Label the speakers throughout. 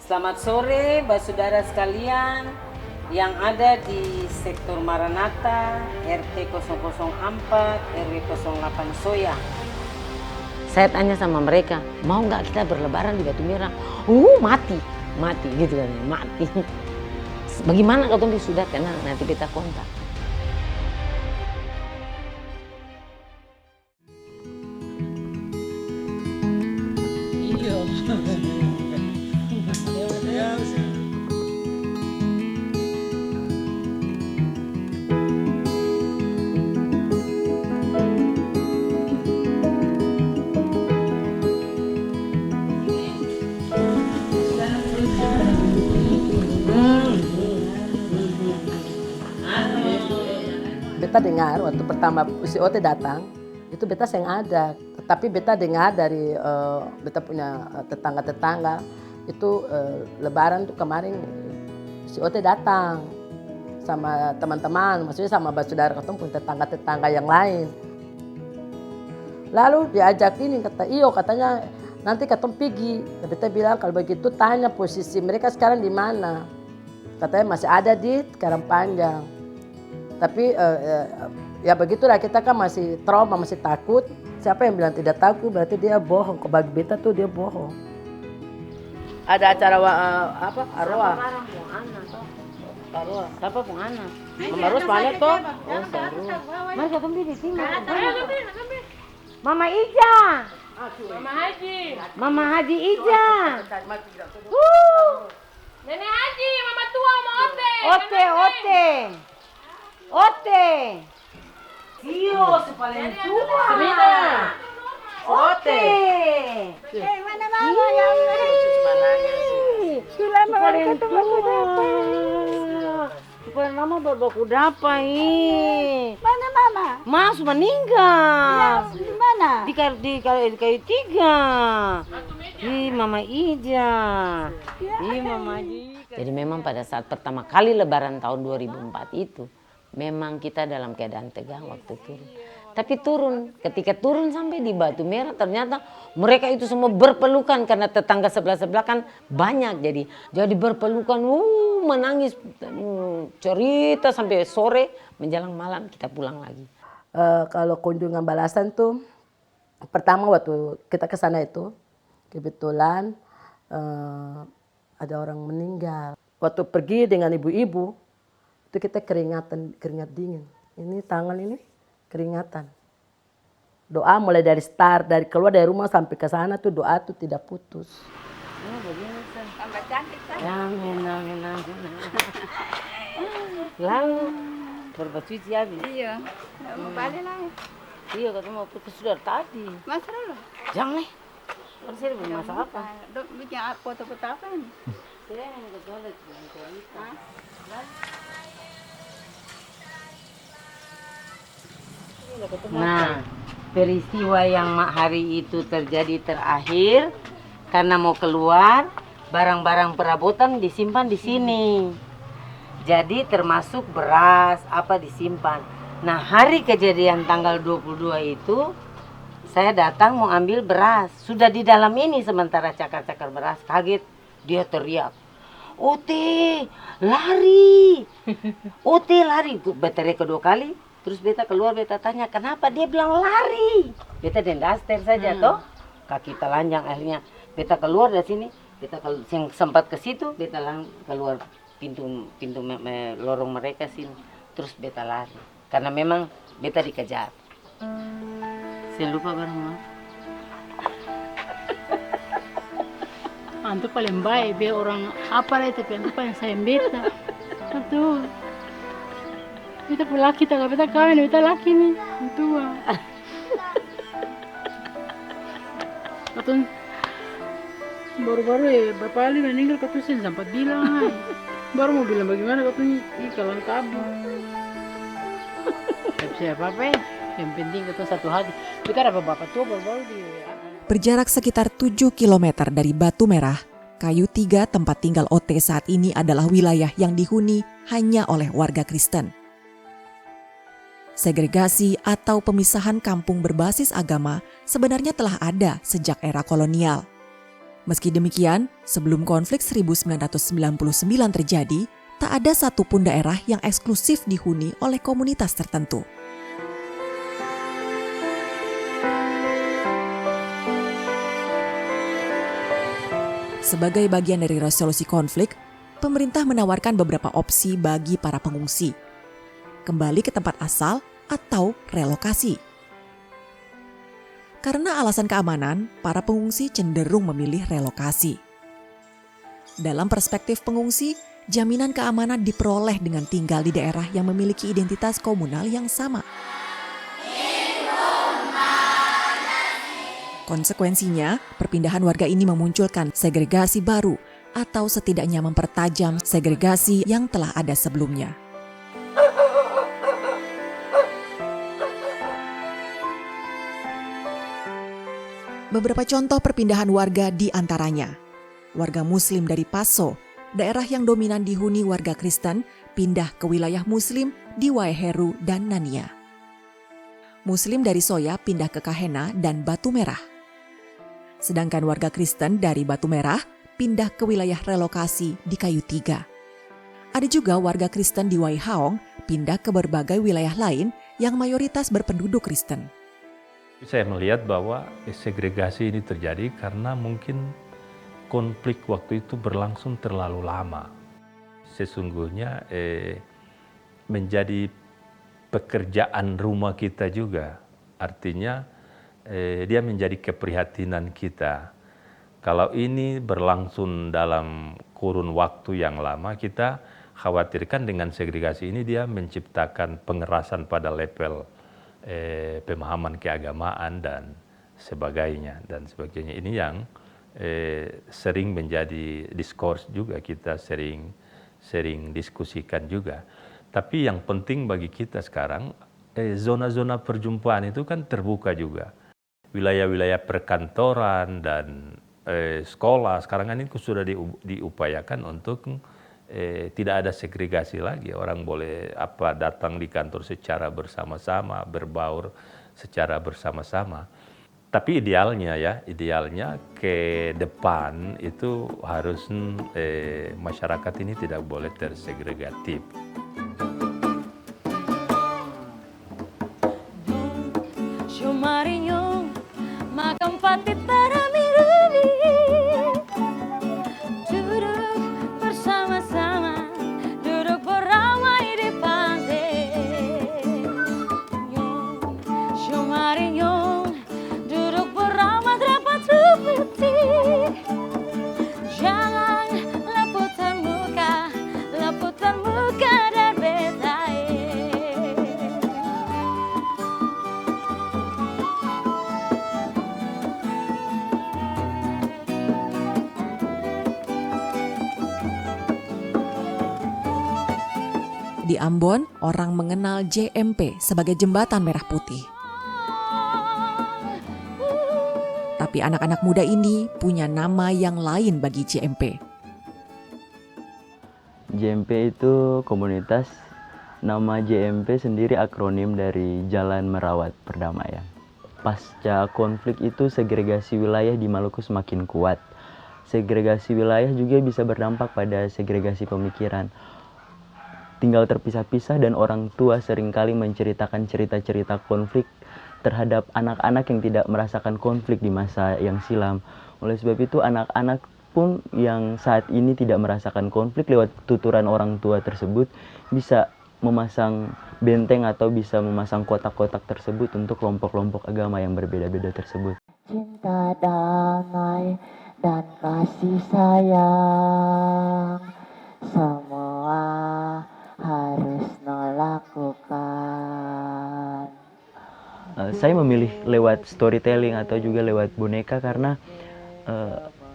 Speaker 1: Selamat sore, saudara sekalian yang ada di sektor Maranatha, RT 004, RW 08 Soya. Saya tanya sama mereka, mau nggak kita berlebaran di Batu Merah? Mati gitu kan, mati. Bagaimana kalau sudah tenang, nanti kita kontak.
Speaker 2: Beta dengar waktu pertama si Ote datang, itu beta yang ada. Tapi beta dengar dari beta punya tetangga-tetangga, itu lebaran tuh kemarin si Ote datang sama teman-teman, maksudnya sama saudara ketemu pun tetangga-tetangga yang lain. Lalu diajak ini, katanya nanti ketemu pergi. Beta bilang kalau begitu tanya posisi mereka sekarang di mana. Katanya masih ada di Karangpanjang. Tapi ya begitulah, kita kan masih trauma, masih takut. Siapa yang bilang tidak takut berarti dia bohong. Kok bagi beta tuh dia bohong. Ada acara arwah. Arwah. Siapa pun anak? Mama Ros mana toh? Oh, Saru. Mari kita kembali di sini. Mama Ija. Mama Haji Ija.
Speaker 3: Nenek Haji, Mama tua sama
Speaker 2: Ote. Iyo, si paling tua. Semina. Ote.
Speaker 4: Mana mama yang sudah mau ketemu kudapan.
Speaker 1: Supaya mama bawa kudapan ini.
Speaker 4: Mana mama?
Speaker 1: Mas meninggal.
Speaker 4: Di mana?
Speaker 1: Di kayu tiga. Ih, Mama Ija. Ih, Mama Ija. Jadi memang pada saat pertama kali lebaran tahun 2004 itu, memang kita dalam keadaan tegang waktu turun. Tapi ketika turun sampai di Batu Merah ternyata mereka itu semua berpelukan karena tetangga sebelah-sebelah kan banyak. Jadi berpelukan, menangis, cerita sampai sore menjelang malam kita pulang lagi.
Speaker 2: Kalau kunjungan balasan tuh, pertama waktu kita ke sana itu kebetulan ada orang meninggal. Waktu pergi dengan ibu-ibu itu kita keringat dingin. Ini tangan ini keringatan. Doa mulai dari keluar dari rumah sampai ke sana tuh doa tuh tidak putus.
Speaker 4: Tambah cantik kan?
Speaker 1: Amin. Lalu bersuci habis.
Speaker 4: Iya. Mau balik lah.
Speaker 1: Iya, katanya mau putus sudah tadi.
Speaker 4: Mas dulu.
Speaker 1: Jangan nih. Kan saya bermasak apa?
Speaker 4: Bikin foto-foto apa ini?
Speaker 1: Saya yang ke toilet. Nah, peristiwa yang hari itu terjadi terakhir karena mau keluar, barang-barang perabotan disimpan di sini. Jadi termasuk beras apa disimpan. Nah, hari kejadian tanggal 22 itu saya datang mau ambil beras. Sudah di dalam ini sementara cakar-cakar beras, kaget dia teriak. Ote, lari. Ote lari. Beta kedua kali. Terus beta keluar, beta tanya kenapa, dia bilang lari. Beta dendaster saja toh, kaki telanjang akhirnya. Beta keluar dari sini, yang sempat ke situ, beta keluar pintu lorong mereka sini. Terus beta lari, karena memang beta dikejar. Saya lupa barang maaf.
Speaker 3: Antu paling baik, be orang apa lah itu, antu paling sayang beta. Betul. Beta pun laki, beta kawin, beta laki nih, tua. Katun baru-baru ya, berapa kali meninggal katun saya sempat bilang. Baru mau bilang bagaimana katun kalang kabur. Tapi siapa apa ya, yang penting katun satu hati. Kita ada bapak tua baru-baru di...
Speaker 5: Berjarak sekitar 7 km dari Batu Merah, Kayu Tiga tempat tinggal Ote saat ini adalah wilayah yang dihuni hanya oleh warga Kristen. Segregasi atau pemisahan kampung berbasis agama sebenarnya telah ada sejak era kolonial. Meski demikian, sebelum konflik 1999 terjadi, tak ada satupun daerah yang eksklusif dihuni oleh komunitas tertentu. Sebagai bagian dari resolusi konflik, pemerintah menawarkan beberapa opsi bagi para pengungsi. Kembali ke tempat asal atau relokasi. Karena alasan keamanan, para pengungsi cenderung memilih relokasi. Dalam perspektif pengungsi, jaminan keamanan diperoleh dengan tinggal di daerah yang memiliki identitas komunal yang sama. Konsekuensinya, perpindahan warga ini memunculkan segregasi baru atau setidaknya mempertajam segregasi yang telah ada sebelumnya. Beberapa contoh perpindahan warga di antaranya. Warga Muslim dari Paso, daerah yang dominan dihuni warga Kristen, pindah ke wilayah Muslim di Waeheru dan Nania. Muslim dari Soya pindah ke Kahena dan Batu Merah. Sedangkan warga Kristen dari Batu Merah pindah ke wilayah relokasi di Kayu Tiga. Ada juga warga Kristen di Waihaong pindah ke berbagai wilayah lain yang mayoritas berpenduduk Kristen.
Speaker 6: Saya melihat bahwa segregasi ini terjadi karena mungkin konflik waktu itu berlangsung terlalu lama. Sesungguhnya menjadi pekerjaan rumah kita juga. Artinya dia menjadi keprihatinan kita. Kalau ini berlangsung dalam kurun waktu yang lama, kita khawatirkan dengan segregasi ini dia menciptakan pengerasan pada level pemahaman keagamaan dan sebagainya. Ini yang sering menjadi diskurs juga, kita sering diskusikan juga. Tapi yang penting bagi kita sekarang, zona-zona perjumpaan itu kan terbuka juga. Wilayah-wilayah perkantoran dan sekolah sekarang kan itu sudah diupayakan untuk tidak ada segregasi lagi. Orang boleh datang di kantor secara bersama-sama, berbaur secara bersama-sama. Tapi idealnya ke depan itu harus masyarakat ini tidak boleh tersegregatif.
Speaker 5: Di Ambon, orang mengenal JMP sebagai Jembatan Merah Putih. Tapi anak-anak muda ini punya nama yang lain bagi JMP.
Speaker 7: JMP itu komunitas, nama JMP sendiri akronim dari Jalan Merawat Perdamaian. Pasca konflik itu segregasi wilayah di Maluku semakin kuat. Segregasi wilayah juga bisa berdampak pada segregasi pemikiran. Tinggal terpisah-pisah dan orang tua seringkali menceritakan cerita-cerita konflik terhadap anak-anak yang tidak merasakan konflik di masa yang silam. Oleh sebab itu anak-anak pun yang saat ini tidak merasakan konflik lewat tuturan orang tua tersebut bisa memasang benteng atau bisa memasang kotak-kotak tersebut untuk kelompok-kelompok agama yang berbeda-beda tersebut.
Speaker 8: Cinta, damai, dan kasih sayang semua harus lakukan.
Speaker 7: Saya memilih lewat storytelling atau juga lewat boneka karena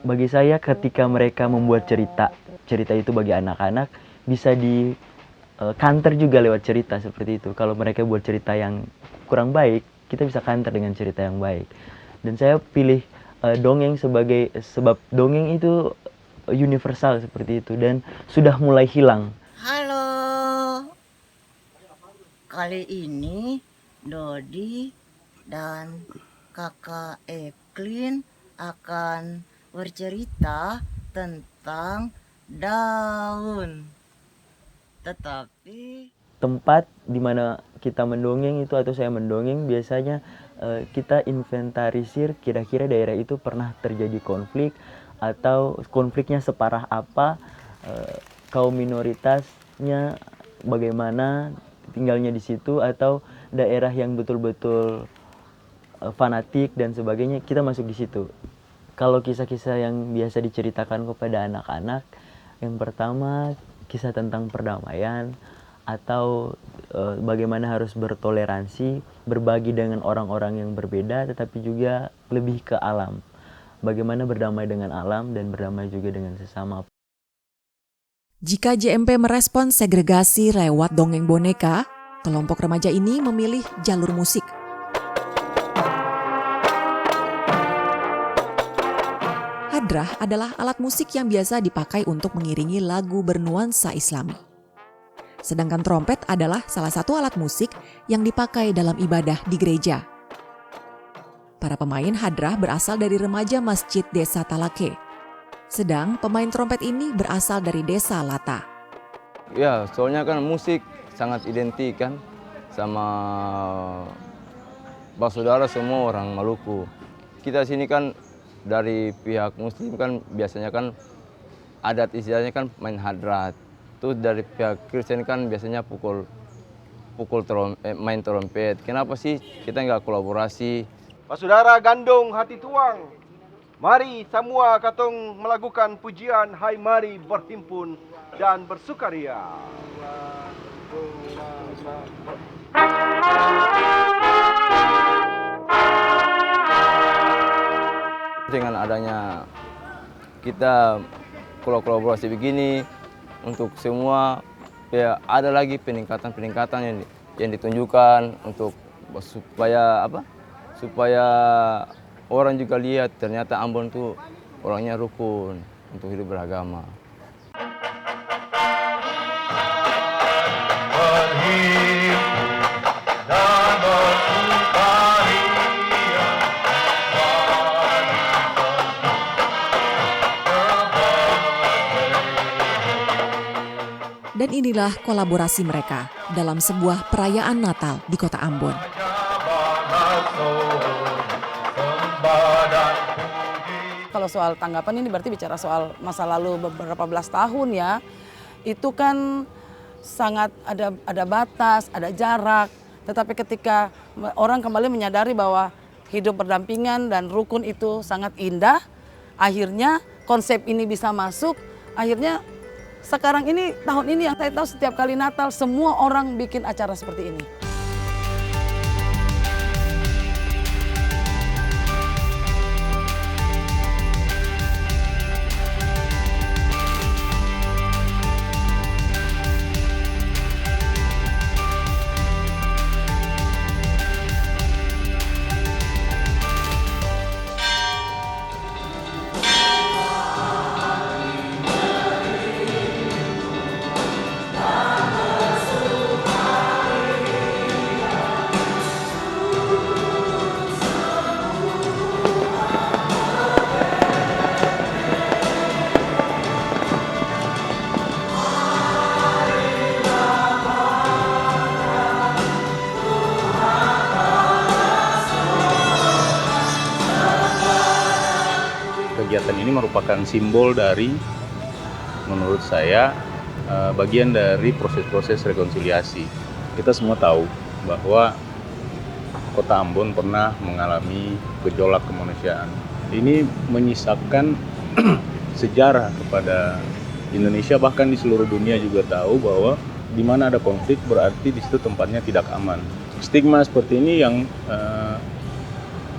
Speaker 7: bagi saya ketika mereka membuat cerita itu bagi anak-anak bisa di counter juga lewat cerita seperti itu. Kalau mereka buat cerita yang kurang baik, kita bisa counter dengan cerita yang baik. Dan saya pilih dongeng sebab dongeng itu universal seperti itu dan sudah mulai hilang.
Speaker 8: Halo, kali ini Dodi dan kakak Eklin akan bercerita tentang daun. Tetapi
Speaker 7: Tempat di mana kita mendongeng itu atau saya mendongeng biasanya kita inventarisir kira-kira daerah itu pernah terjadi konflik atau konfliknya separah apa, kaum minoritasnya bagaimana tinggalnya di situ, atau daerah yang betul-betul fanatik dan sebagainya, kita masuk di situ. Kalau kisah-kisah yang biasa diceritakan kepada anak-anak, yang pertama kisah tentang perdamaian atau bagaimana harus bertoleransi, berbagi dengan orang-orang yang berbeda, tetapi juga lebih ke alam. Bagaimana berdamai dengan alam dan berdamai juga dengan sesama.
Speaker 5: Jika JMP merespons segregasi lewat dongeng boneka, kelompok remaja ini memilih jalur musik. Hadrah adalah alat musik yang biasa dipakai untuk mengiringi lagu bernuansa Islami. Sedangkan trompet adalah salah satu alat musik yang dipakai dalam ibadah di gereja. Para pemain hadrah berasal dari remaja Masjid Desa Talake. Sedang pemain trompet ini berasal dari Desa Lata.
Speaker 9: Ya, soalnya kan musik sangat identik kan sama saudara semua orang Maluku. Kita sini kan dari pihak Muslim kan biasanya kan adat istilahnya kan main hadrat. Terus dari pihak Kristen kan biasanya main trompet. Kenapa sih kita nggak kolaborasi?
Speaker 10: Pak Saudara gandong hati tuang. Mari semua katong melakukan pujian Hai Mari berhimpun dan bersukaria.
Speaker 9: Dengan adanya kita kolaborasi begini untuk semua, ya ada lagi peningkatan yang ditunjukkan untuk supaya orang juga lihat ternyata Ambon tuh orangnya rukun untuk hidup beragama.
Speaker 5: Dan inilah kolaborasi mereka dalam sebuah perayaan Natal di kota Ambon.
Speaker 2: Kalau soal tanggapan ini berarti bicara soal masa lalu beberapa belas tahun ya. Itu kan sangat ada batas, ada jarak. Tetapi ketika orang kembali menyadari bahwa hidup berdampingan dan rukun itu sangat indah, akhirnya konsep ini bisa masuk, akhirnya sekarang ini, tahun ini yang saya tahu setiap kali Natal semua orang bikin acara seperti ini.
Speaker 6: Kegiatan ini merupakan simbol dari, menurut saya, bagian dari proses-proses rekonsiliasi. Kita semua tahu bahwa Kota Ambon pernah mengalami gejolak kemanusiaan. Ini menyisakan sejarah kepada Indonesia, bahkan di seluruh dunia juga tahu bahwa di mana ada konflik berarti di situ tempatnya tidak aman. Stigma seperti ini yang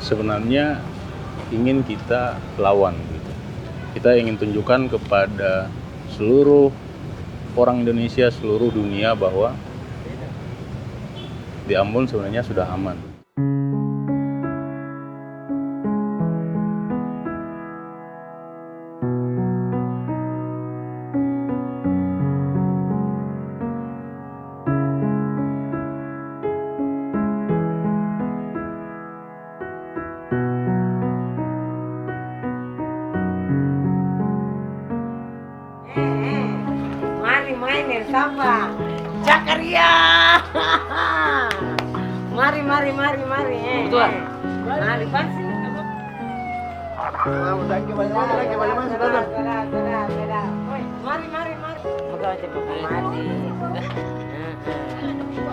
Speaker 6: sebenarnya ingin kita lawan gitu. Kita ingin tunjukkan kepada seluruh orang Indonesia, seluruh dunia bahwa di Ambon sebenarnya sudah aman.
Speaker 1: Mari mainin sama Jakaria. Mari.
Speaker 2: Betul.
Speaker 1: Mari pasti.
Speaker 10: Thank you banyak mas.
Speaker 1: Mari. Buka aja mati.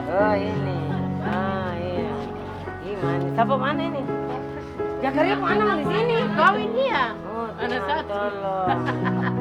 Speaker 1: Oh ini. Ah iya. Gimana? Siapa mana ini? Jakaria mana di sini?
Speaker 3: Kawin dia.
Speaker 1: Oh,
Speaker 3: Anak satu.
Speaker 1: tolong.